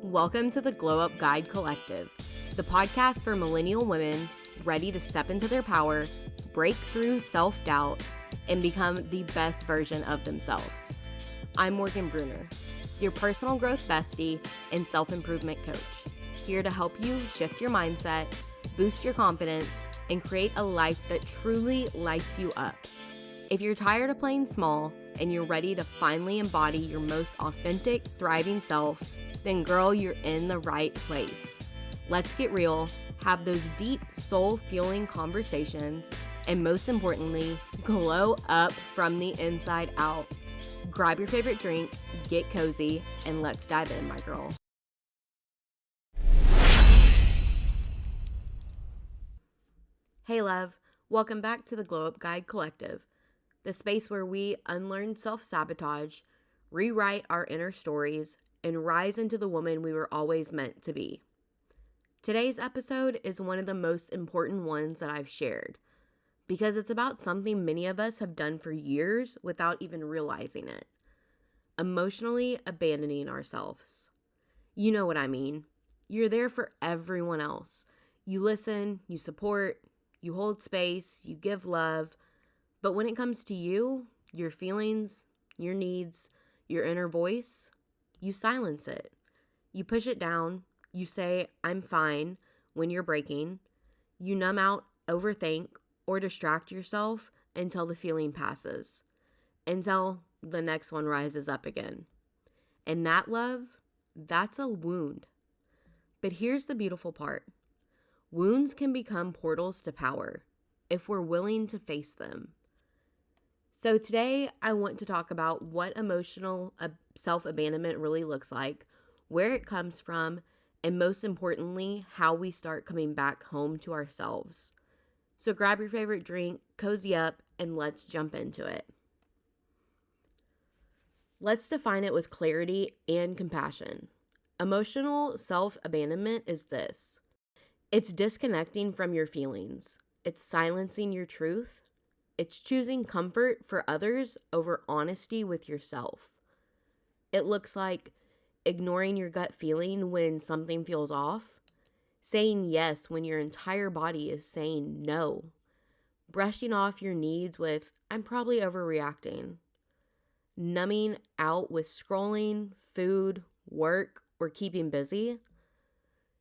Welcome to the Glow Up Guide Collective, the podcast for millennial women ready to step into their power, break through self-doubt, and become the best version of themselves. I'm Morgan Bruner, your personal growth bestie and self-improvement coach, here to help you shift your mindset, boost your confidence, and create a life that truly lights you up. If you're tired of playing small and you're ready to finally embody your most authentic, thriving self, then girl, you're in the right place. Let's get real, have those deep, soul-fueling conversations, and most importantly, glow up from the inside out. Grab your favorite drink, get cozy, and let's dive in, my girl. Hey love, welcome back to the Glow Up Guide Collective, the space where we unlearn self-sabotage, rewrite our inner stories, and rise into the woman we were always meant to be. Today's episode is one of the most important ones that I've shared because it's about something many of us have done for years without even realizing it. Emotionally abandoning ourselves. You know what I mean. You're there for everyone else. You listen, you support, you hold space, you give love. But when it comes to you, your feelings, your needs, your inner voice, you silence it. You push it down. You say, I'm fine when you're breaking. You numb out, overthink, or distract yourself until the feeling passes. Until the next one rises up again. And that, love, that's a wound. But here's the beautiful part. Wounds can become portals to power if we're willing to face them. So today I want to talk about what emotional self-abandonment really looks like, where it comes from, and most importantly, how we start coming back home to ourselves. So grab your favorite drink, cozy up, and let's jump into it. Let's define it with clarity and compassion. Emotional self-abandonment is this. It's disconnecting from your feelings. It's silencing your truth. It's choosing comfort for others over honesty with yourself. It looks like ignoring your gut feeling when something feels off, saying yes when your entire body is saying no, brushing off your needs with, I'm probably overreacting, numbing out with scrolling, food, work, or keeping busy,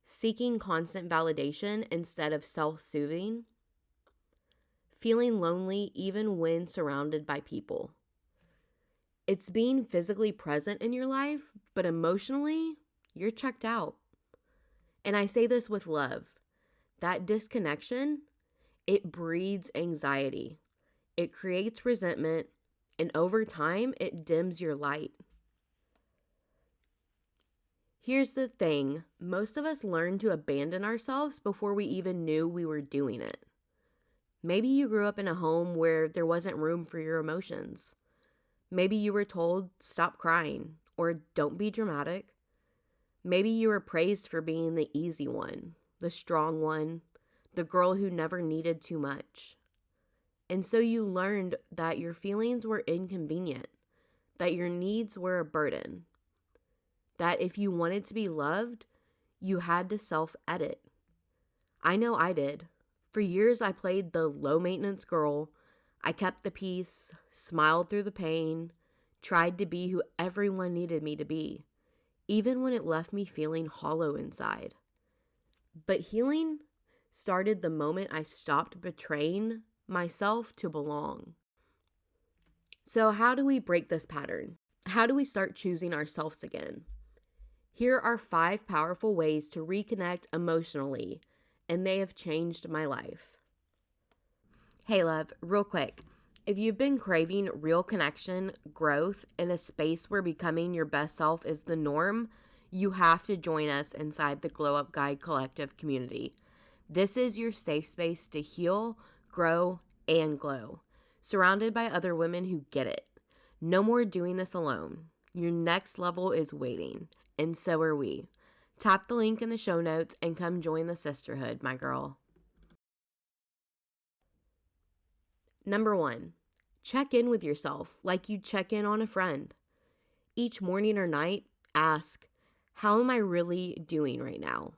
seeking constant validation instead of self-soothing, feeling lonely even when surrounded by people. It's being physically present in your life, but emotionally, you're checked out. And I say this with love. That disconnection, it breeds anxiety. It creates resentment, and over time, it dims your light. Here's the thing. Most of us learn to abandon ourselves before we even knew we were doing it. Maybe you grew up in a home where there wasn't room for your emotions. Maybe you were told, stop crying, or don't be dramatic. Maybe you were praised for being the easy one, the strong one, the girl who never needed too much. And so you learned that your feelings were inconvenient, that your needs were a burden, that if you wanted to be loved, you had to self-edit. I know I did. For years, I played the low-maintenance girl. I kept the peace, smiled through the pain, tried to be who everyone needed me to be, even when it left me feeling hollow inside. But healing started the moment I stopped betraying myself to belong. So how do we break this pattern? How do we start choosing ourselves again? Here are 5 powerful ways to reconnect emotionally, and they have changed my life. Hey love, real quick. If you've been craving real connection, growth, and a space where becoming your best self is the norm, you have to join us inside the Glow Up Guide Collective community. This is your safe space to heal, grow, and glow, surrounded by other women who get it. No more doing this alone. Your next level is waiting, and so are we. Tap the link in the show notes and come join the sisterhood, my girl. Number 1, check in with yourself like you check in on a friend. Each morning or night, ask, How am I really doing right now?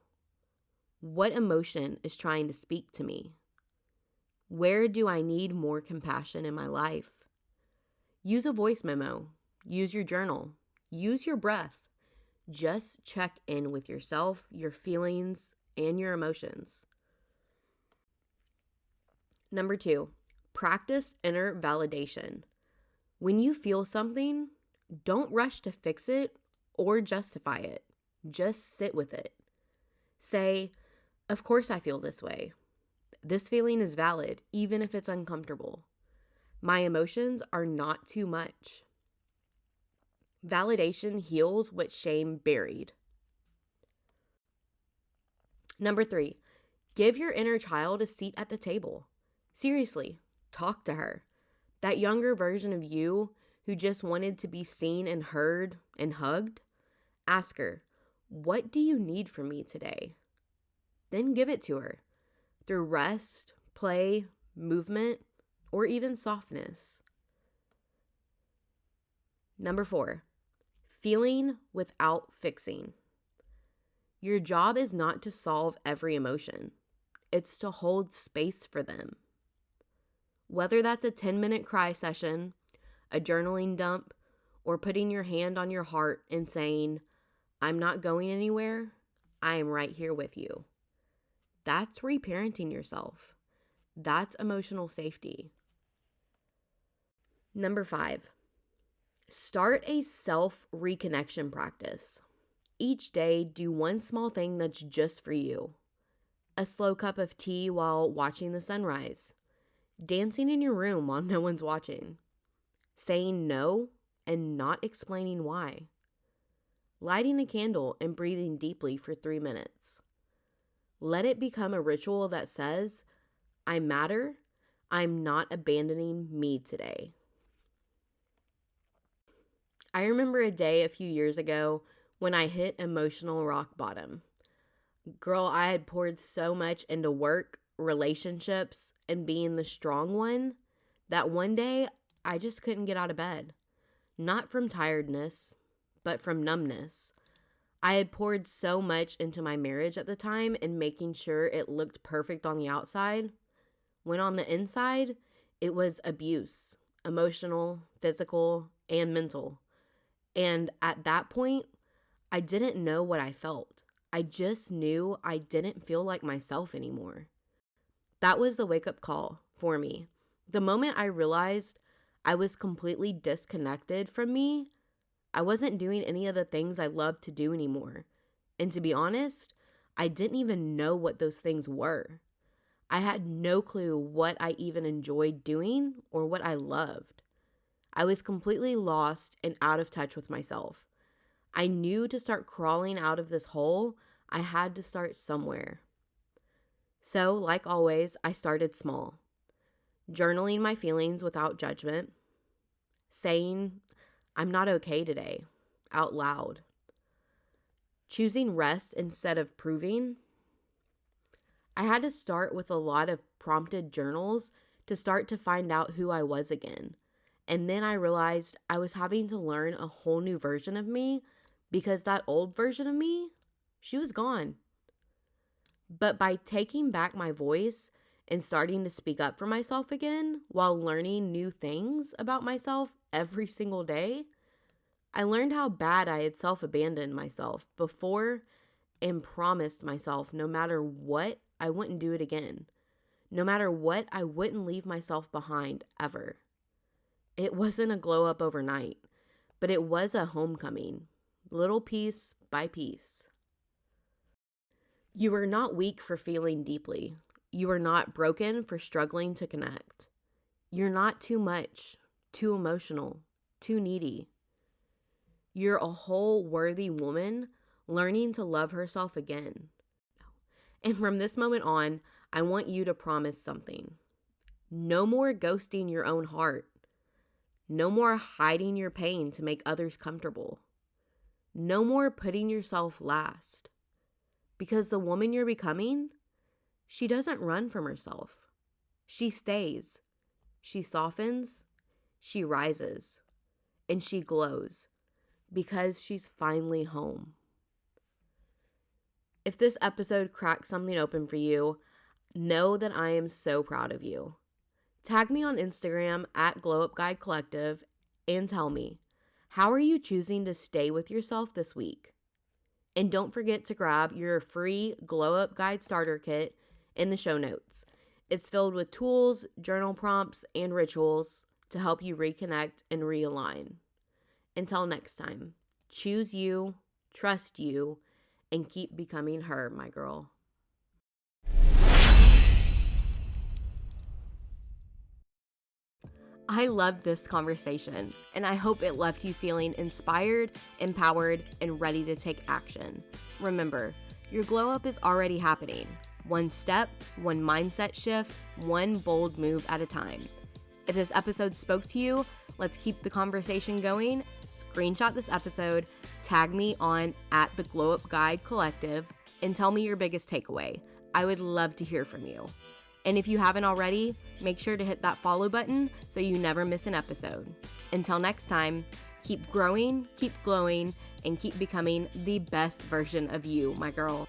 What emotion is trying to speak to me? Where do I need more compassion in my life? Use a voice memo. Use your journal. Use your breath. Just check in with yourself, your feelings, and your emotions. Number 2, practice inner validation. When you feel something, don't rush to fix it or justify it. Just sit with it. Say, of course I feel this way. This feeling is valid, even if it's uncomfortable. My emotions are not too much. Validation heals what shame buried. Number 3, give your inner child a seat at the table. Seriously, talk to her. That younger version of you who just wanted to be seen and heard and hugged, ask her, what do you need from me today? Then give it to her through rest, play, movement, or even softness. Number 4, feeling without fixing. Your job is not to solve every emotion. It's to hold space for them. Whether that's a 10-minute cry session, a journaling dump, or putting your hand on your heart and saying, I'm not going anywhere, I am right here with you. That's reparenting yourself. That's emotional safety. Number 5, start a self-reconnection practice. Each day, do one small thing that's just for you. A slow cup of tea while watching the sunrise. Dancing in your room while no one's watching. Saying no and not explaining why. Lighting a candle and breathing deeply for 3 minutes. Let it become a ritual that says, I matter. I'm not abandoning me today. I remember a day a few years ago when I hit emotional rock bottom. Girl, I had poured so much into work, relationships, and being the strong one that one day I just couldn't get out of bed. Not from tiredness, but from numbness. I had poured so much into my marriage at the time and making sure it looked perfect on the outside, when on the inside, it was abuse, emotional, physical, and mental. And at that point, I didn't know what I felt. I just knew I didn't feel like myself anymore. That was the wake-up call for me. The moment I realized I was completely disconnected from me, I wasn't doing any of the things I loved to do anymore. And to be honest, I didn't even know what those things were. I had no clue what I even enjoyed doing or what I loved. I was completely lost and out of touch with myself. I knew to start crawling out of this hole, I had to start somewhere. So, like always, I started small. Journaling my feelings without judgment. Saying, I'm not okay today, out loud. Choosing rest instead of proving. I had to start with a lot of prompted journals to start to find out who I was again. And then I realized I was having to learn a whole new version of me because that old version of me, she was gone. But by taking back my voice and starting to speak up for myself again while learning new things about myself every single day, I learned how bad I had self-abandoned myself before and promised myself no matter what, I wouldn't do it again. No matter what, I wouldn't leave myself behind ever. It wasn't a glow up overnight, but it was a homecoming, little piece by piece. You are not weak for feeling deeply. You are not broken for struggling to connect. You're not too much, too emotional, too needy. You're a whole worthy woman learning to love herself again. And from this moment on, I want you to promise something. No more ghosting your own heart. No more hiding your pain to make others comfortable. No more putting yourself last. Because the woman you're becoming, she doesn't run from herself. She stays. She softens. She rises. And she glows. Because she's finally home. If this episode cracked something open for you, know that I am so proud of you. Tag me on Instagram at Glow Up Guide Collective and tell me, how are you choosing to stay with yourself this week? And don't forget to grab your free Glow Up Guide starter kit in the show notes. It's filled with tools, journal prompts, and rituals to help you reconnect and realign. Until next time, choose you, trust you, and keep becoming her, my girl. I loved this conversation, and I hope it left you feeling inspired, empowered, and ready to take action. Remember, your glow up is already happening. One step, one mindset shift, one bold move at a time. If this episode spoke to you, let's keep the conversation going. Screenshot this episode, tag me on at the Glow Up Guide Collective, and tell me your biggest takeaway. I would love to hear from you. And if you haven't already, make sure to hit that follow button so you never miss an episode. Until next time, keep growing, keep glowing, and keep becoming the best version of you, my girl.